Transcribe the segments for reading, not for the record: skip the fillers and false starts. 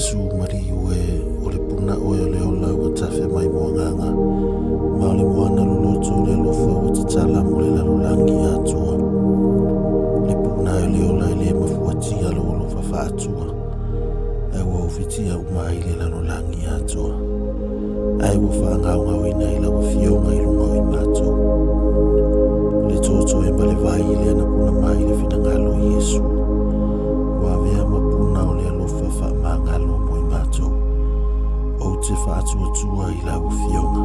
Yesu mari ue o le puna o le o lau a tafe mai mo nganga. Ma o le moana loloto le lofa o te tala mo le lalulangi atua. Le puna o le o lai le mafuati alo o lofa faatua. E ua ufitia umai le lalulangi atua. Ai ua whaangau ngau ina ila ua fionga ilunga o i mātou. Le toto e male vai le ana puna mai le fina ngalo Yesu. Wawea mapuna o le alofa wha ngalo mo i mātou. O te whaatua tua i lau fionga.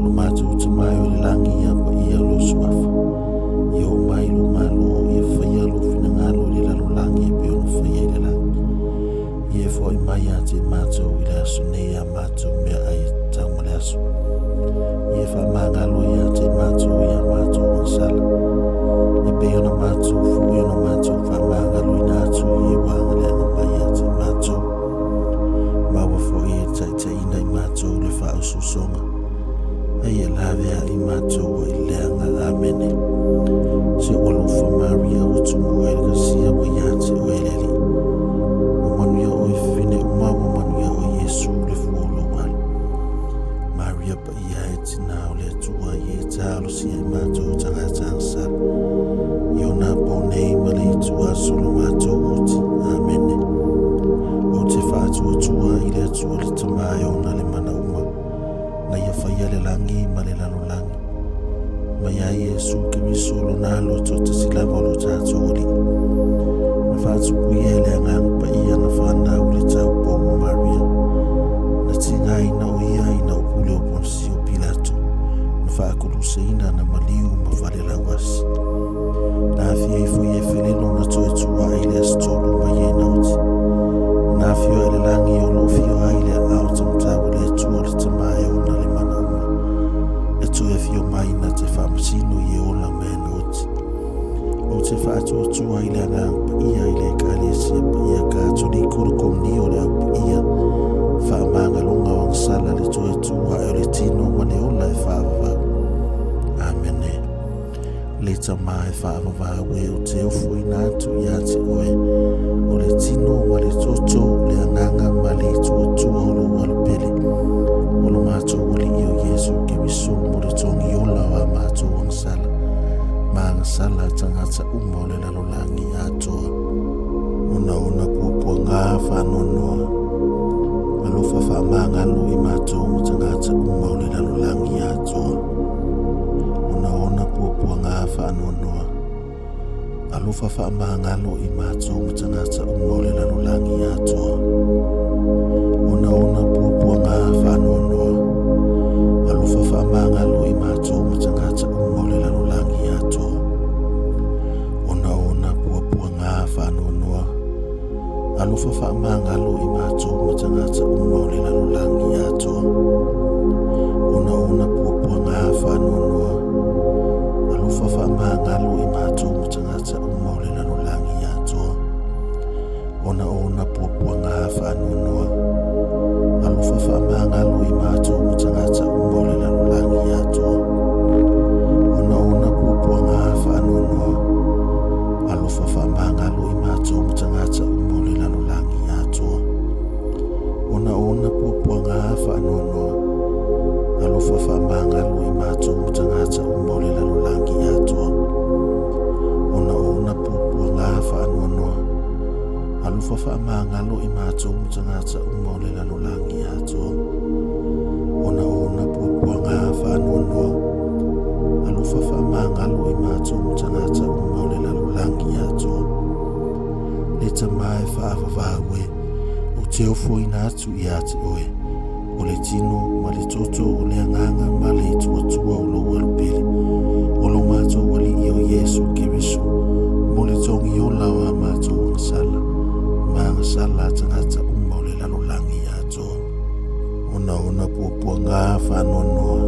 Lo mātou te mai o le langi ia pa ia lo suafa. Ia o mai lo malo ia whaia lo fina ngalo le lalo langi e pe ona whaia i le langi. Ia fo i mai a te mātou i le aso nei a mātou mea ai tau ma le aso. Ia wha ngalo ia te mātou ia mātou ansala. Ia pe ona mātou fui ona mātou wha ngalo i nātou ia wanga le anga mai a te mātou. Maua fo ia taitaina i mātou le wha usosonga. Ai lavea i mātou i leanga amene. Se olofa Maria o tumu e kasia wa iate o eleli. O manuia o i fine uma o manuia o Yesu le fuolo wale. Maria pa ia e tina o le tua i e talo si e mātou tangata ansara. Iona po nei ma le tua solo mātou oti. Amene. O te whaatua tua i le tua le tamai o na le mana uma. Na ia whaia le langi ma le lalo langi. Ma ia Yesu ke misolo na lo tota silava lo tātou ori. Na whaatupu i ele angang pa ia na whanau le tau pomo Maria. Na tinga ina o ia ina o pule o ponsi o Pilato. Na whaakulu se ina na maliu ma whale lauasi. Na awhia i fui e wheleno na toe tua i le astolo ma ie nauti. Na awhia ele langi o lo fio ai le au tamtawa le tua le tamae o na le mana uma. E toe fio mai na te whamasino i e ola me noti. O te whaatua tua i le angang pa ia i le kālesia pa ia kātoni korokom ni o le au pa ia. Whaamanga longa o angsala le toe tua e o le tino ma le ola e whaavavau. Amene. Le tamae whaavavau e o te ofu i nātu i ate oe. O le tino ma le toto le anganga ma le tua o lo walpele. O lo mātou wali i o Yesu ke miso mo le tongi ola wa mātou angsala. Ma angsala tangata uma o le lalolangi atoa. Ona pupua ngā whanonoa. Alofa whamangalo i mātou mo tangata uma o le lalolangi atoa. Ona pupua ngā whanonoa. Alofa whamangalo i mātou mo tangata uma o le lalolangi atoa. Ona pupua ngā whanonoa. Alofa whamangalo i mātou mo tangata uma o le lalolangi atoa. Ona pupua ngā whanonoa. Alofa whamangalo i mātou mo tangata uma o le lalolangi atoa. Ona pupua ngā whanonoa. Alofa whamangalo i mātou mo tangata uma o le lalolangi atoa. Ona pupua ngā whanonoa. Alofa whamangalo i mātou mo tangata uma o le lalolangi atoa. Ona pupua ngā whanonoa. Alofa whamangalo i mātou mo tangata uma o le lalolangi atoa. Ona pupua ngā whanonoa. Alofa whamangalo i mātou mo tangata uma o le lalolangi atoa. Ona pupua ngā whanonoa. Alofa whamangalo i mātou mo tangata uma o le lalolangi atoa. Ona pupua ngā whanonoa. Alofa whamangalo i mātou mo tangata uma o le lalolangi atoa. Le tamae whaavavau e o te ofo i nātu i ate oe. O le tino ma le toto o le anganga ma le tuatua o lo walpele. O lo mātou wali i o Yesu Keriso. Mo le tongi o lawa mātou angsala. Ma angsala tangata uma o le lalolangi atoa. Ona pupua ngā whanonoa.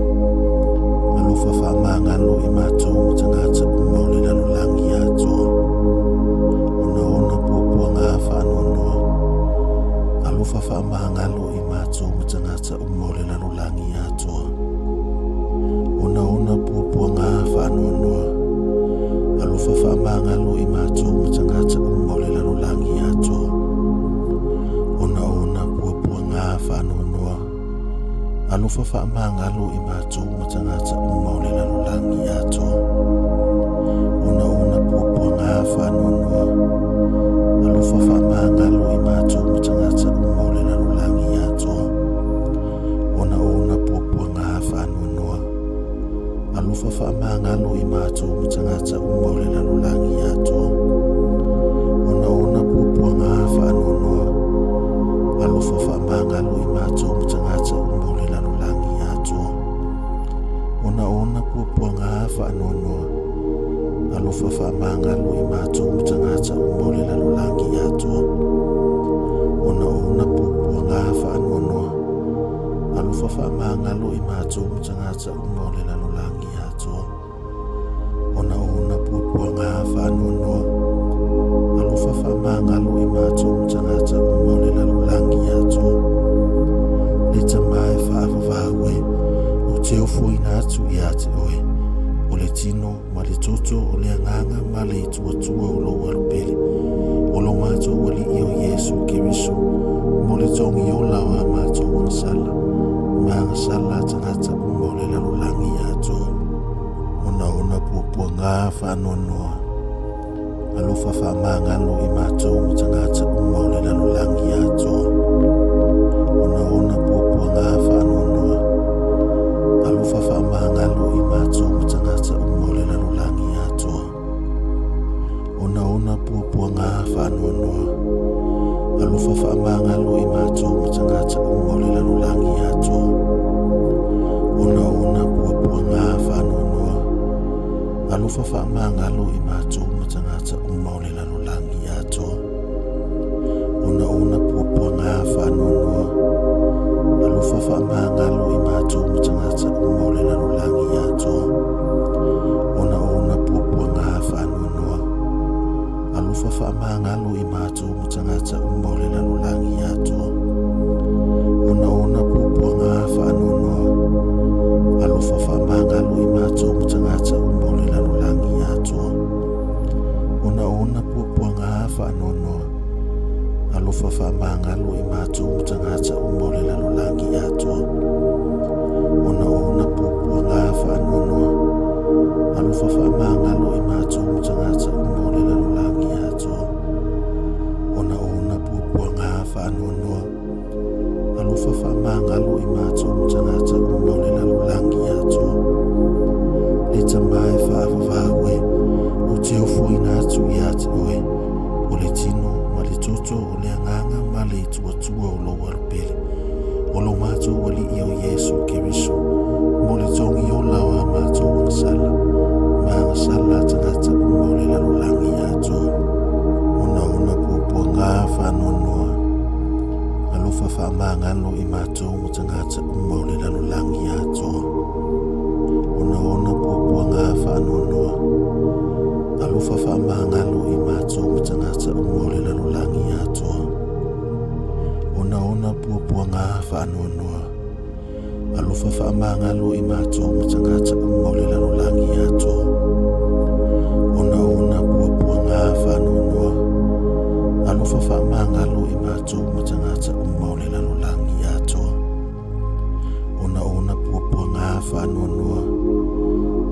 Alofa whamangalo i mātou mo tangata uma o le lalolangi atoa. Ona pupua ngā whanonoa. Alofa whamangalo i mātou mo tangata uma o le lalolangi atoa. Ona pupua ngā whanonoa. Alofa whamangalo i mātou mo tangata uma o le lalolangi atoa. Ona Alufa whaamangalo I mātou matangata umaule lalulangi ato. Una pupua ngā whanonua. Alufa whaamangalo I mātou matangata umaule lalulangi ato. Una pupua ngā whanonua. Alufa whaamangalo I mātou matangata umaule lalulangi ato. Una pupua ngā whanonua. Alufa whaamangalo I mātou matangata umaule lalulangi ato. Una pupua ngā whanonua. Alufa whaamangalo I mātou matangata umaule lalulangi ato. Una pupua ngā whanonua. Alufa whaamangalo I mātou matangata umaule lalulangi ato. Una pupua ngā whanonua. Alufa whaamangalo I mātou matangata umaule lalulangi ato. Le tamai whaawawahue, o te ofo ina atu I ate oe. O le tino, ma le toto, o le anganga, ma le tuatua o lo alupele. O lo mātou wali I o Yesu Keriso, mo le tongi o lawa mātou ang sala. Mga sala tangata umaule lalulangi ato. Una pupua ngā whanonoa. Alufa whaamangalo I mātou matangata umaule lalulangi ato. Una pupua ngā whanonoa. Alufa whaamangalo I mātou matangata umaule lalulangi ato. Una pupua ngā whanonoa. Alufa whaamangalo I mātou matangata umaule lalulangi ato. Una pupua ngā whanonoa. Alufa whaamangalo I mātou matangata umaule lalulangi ato. Una pupua ngā whanonoa. Alufa whaamangalo I mātou matangata umaule lalulangi ato. Una pupua ngā whanonoa. Alufa whaamangalo I mātou matangata umaule lalulangi ato. Una pupua ngā whanonoa. Alufa whaamangalo I mātou matangata umaule lalulangi ato. Una pupua ngā whanonoa. Alufa whaamangalo I mātou matangata umaule lalulangi ato. Una pupua ngā whanonoa. Alufa whaamangalo I mātou matangata umaule lalulangi ato. Una pupua ngā whanonoa. Alufa whaamangalo I mātou matangata umaule lalulangi ato. Le tamai whaawawahue, o te ofo ina atu I ate oe. O le tino, ma le toto, o le anganga, ma le tuatua o lo alupele. O lo mātou wali I o Yesu Keriso, mo le tongi o lawa mātou ang sala. Mga sala tangata umaule lalulangi ato. Una pupua ngā whanonoa. Alufa whaamangalo I mātou matangata umaule lalulangi ato. Una pupua ngā whanonoa. Alufa whaamangalo I mātou matangata umaule lalulangi ato. Una pupua ngā whanonoa. Alufa whaamangalo I mātou matangata umaule lalulangi ato. Una pupua ngā whanonoa. Alufa whaamangalo I mātou matangata umaule lalulangi ato. Una pupua ngā whanonoa.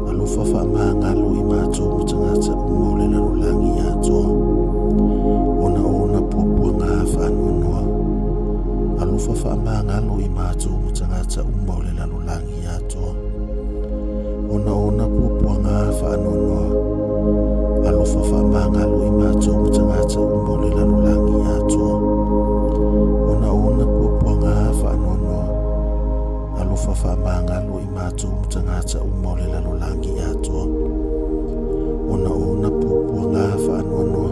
Alufa whaamangalo I mātou matangata umaule lalulangi ato. Una pupua ngā whanonoa. Alufa whaamangalo I mātou matangata umaule lalulangi ato. Una pupua ngā whanonoa. Alufa whaamangalo I mātou matangata umaule lalulangi ato. Una pupua ngā whanonoa. Alufa whaamangalo I mātou matangata umaule lalulangi ato. Una pupua ngā whanonoa.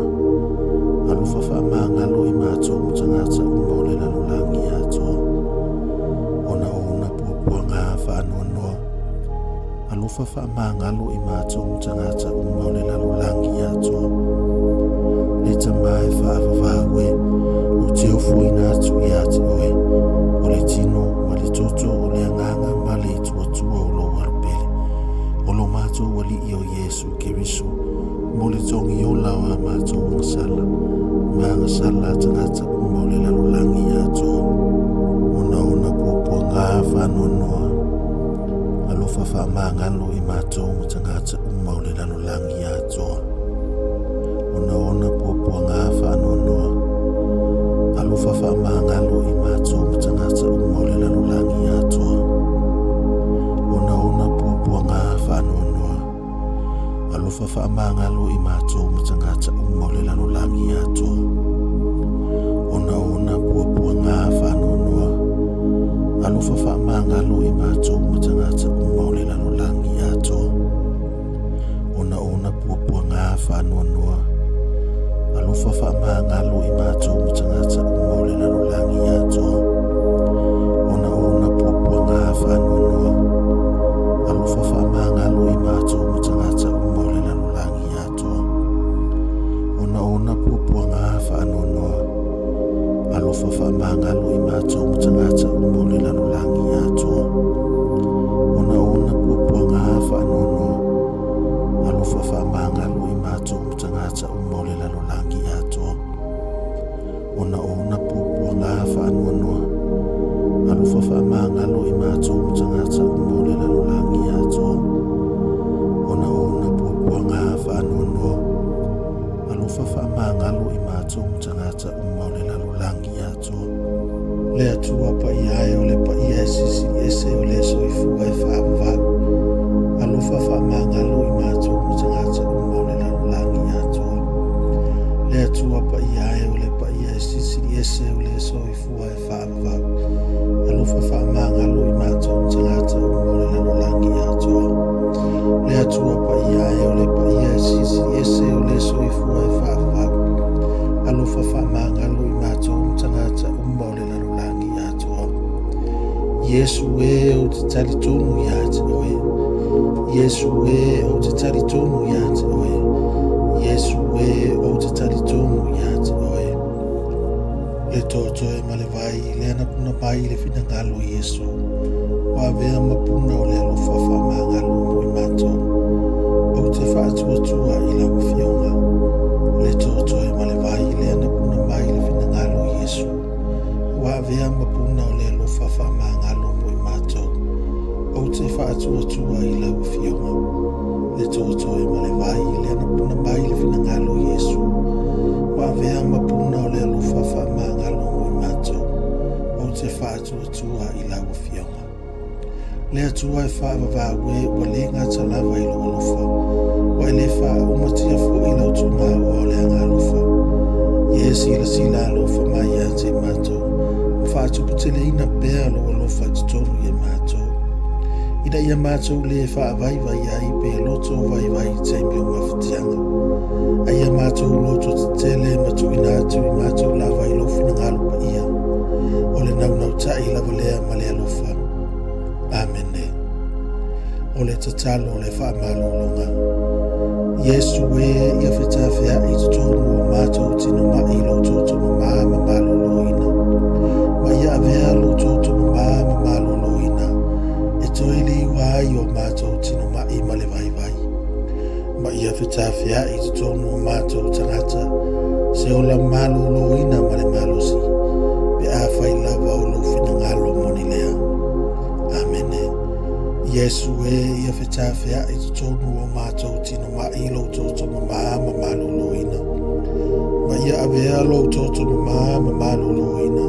Alufa whaamangalo I mātou matangata umaule lalulangi ato. Una pupua ngā whanonoa. Alufa whaamangalo I mātou matangata umaule lalulangi ato. Le tamai whaawawahue, o te ofo ina atu I ate oe. O le tino, ma le toto, o le anganga, ma le tuatua o lo alupele. O lo mātou wali I o Yesu Keriso, mo le tongi o lawa mātou ang sala. Mga sala tangata umaule lalulangi ato. Una pupua ngā whanonoa. Alofa whamangalo I mātou mo tangata umau le lalolangi atoa. Ona pōpua ngā whanonoa. Alofa whamangalo I mātou mo tangata umau le lalolangi atoa. Ona pōpua ngā whanonoa. Alofa whamangalo I mātou mo tangata umau le lalolangi atoa. Ona pōpua ngā whanonoa. Alofa whamangalo I mātou mo tangata umau le lalolangi atoa. Ona pōpua ngā whanonoa. Alofa whamangalo I mātou mo tangata umau le lalolangi atoa. Ona pōpua ngā whanonoa. Alofa whamangalo I mātou mo tangata umau le lalolangi atoa. Ona pōpua ngā whanonoa. Alofa whamangalo I mātou mo tangata umau le lalolangi atoa. Ona pōpua ngā whanonoa. Alofa whamangalo I mātou mo tangata umau le lalolangi atoa. Ona pōpua ngā whanonoa. Alofa whamangalo I mātou mo tangata umau le lalolangi atoa. Ona pōpua ngā whanonoa. Alofa whamangalo I mātou mo tangata umau le lalolangi atoa. Le atua pa I ae o le pa I e sisi ese o le soifua e whaavavau. Alofa whamangalo I mātou mo tangata umau le lalolangi atoa. Le atua pa I ae o le pa I e sisi ese o le soifua e whaavavau. Alofa whamangalo I mātou mo tangata umau le lalolangi atoa. Le atua pa I ae o le pa I e sisi ese o le soifua e whaavavau. Alofa whamangalo I mātou mo tangata umau le lalolangi atoa. Yesu e o te tali tonu ia te oe. Yesu e o te tali tonu ia te oe. Yesu e o te tali tonu ia te oe. Le toto e ma le vai, le ana puna pai le fina ngalo Yesu. Wa vea mapuna o le alofa whamangalo mo I mātou. O te whaatua I lau whionga. Le toto e ma le vai, le ana puna mai le fina ngalo Yesu. Wa vea mapuna o le alofa whamangalo mo I mātou. O te whaatua I lau whionga. Le toto e ma le vai, le ana puna mai le fina ngalo Yesu. Wa vea mapuna o le alofa whamangalo mo I mātou. O te whaatua I lau whionga. Le atua e whaavavau e wa le ngata lava I lo alofa. Wa le wha umatia fo I lau tunga o le anga alofa. Ie sila alofa mai a te mātou. Whaatuputele ina bea lo alofa te tonu I mātou. Ina ia mātou le whaavai vai ai pe loto vai te mio mawhatianga. Aia mātou loto te tele matu ina atu I mātou lava I lo fina ngalo pa ia. O le nau tai lava lea ma le alofa. Amene. O le tatalo o le whaamalolonga. Yesu e ia whetawhea I te tonu o mātou tino mai lo toto ma maloloina. Ma ia avea lo toto ma maloloina. E toili wai o mātou tino mai ma le vai. Ma ia whetawhea I te tonu o mātou tangata. Se o la maloloina ma le malosi. Pe a whai lava o lo fina ngalo moni lea. Amene. Yesu e ia whetawhea I te tonu o mātou tino mai lo toto ma maloloina. Ma ia avea lo toto ma maloloina.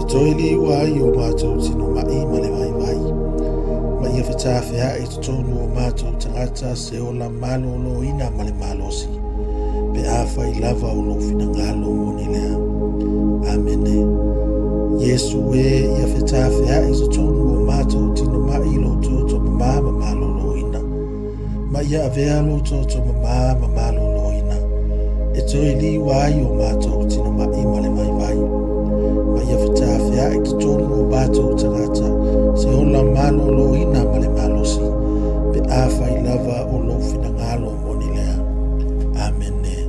E toili wai o mātou tino mai ma le vai. Ma ia whetawhea I te tonu o mātou tangata se o la maloloina ma le malosi. Pe a whai lava o lo fina ngalo moni lea. Amene. Yesu e ia whetawhea I te tonu o mātou tino mai lo toto ma maloloina. Ma ia avea lo toto ma maloloina. E toili wai o mātou tino mai ma le vai. Ma ia whetawhea I te tonu o mātou tangata se o la maloloina ma le malosi. Pe a whai lava o lo fina ngalo moni lea. Amene.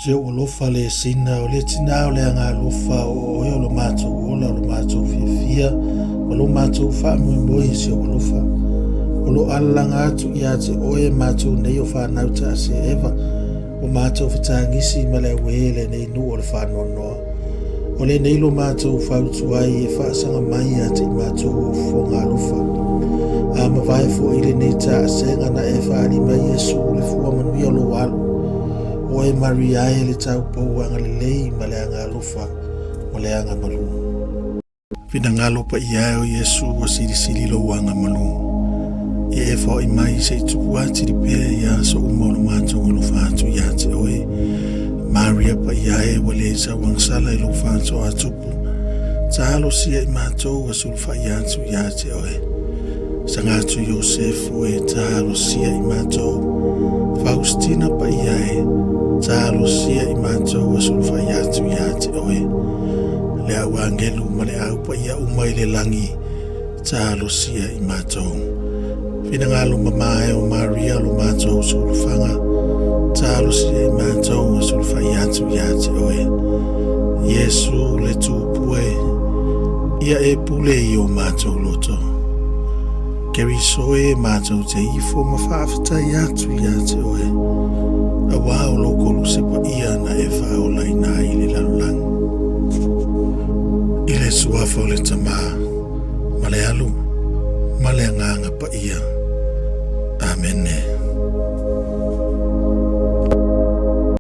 Se o lofa le sina o le tina o le anga lofa o e o lo mato o lo mato fia o lo mato fa mo se o lofa o lo alanga atu ia te o e mato nei o fa nauta se eva o mato fitangisi male wele nei nu o le fa no o le nei lo mato fa utuai e fa sanga mai ate mato o fonga lofa a ma vai fo ile nei ta senga na e fa ali mai Yesu le fu manu ia lo walo o e Maria e le tau pou anga le lei ma le anga alofa o le anga malu. Fina ngalo pa ia o Yesu o siri lo anga malu. E e fo i mai se tupu ati di pia ia so umolo mato o lo fatu ia te oe. Maria pa ia e wale sa wangsala i lo fatu a tupu. Talo sia i mato o sulfa ia tu ia te oe. Sangatu Yosefu e talo sia i mato. Faustina pa ia e. Talo sia i matou o sulfa iatu ia te oe. Le au angelu ma le au pa ia umai le langi. Talo sia i matou. Fina ngalo mamae o Maria lo matou sulfanga. Talo sia i matou o sulfa iatu ia te oe. Yesu le tupue. Ia e pule i o matou loto. Keri soe matou te ifo mawhawhata iatu ia te oe. A wao loko lu sepa ia na e whao lai na i le lalulang. I le suafa o le tama, ma le alu, ma le anganga pa ia. Amen.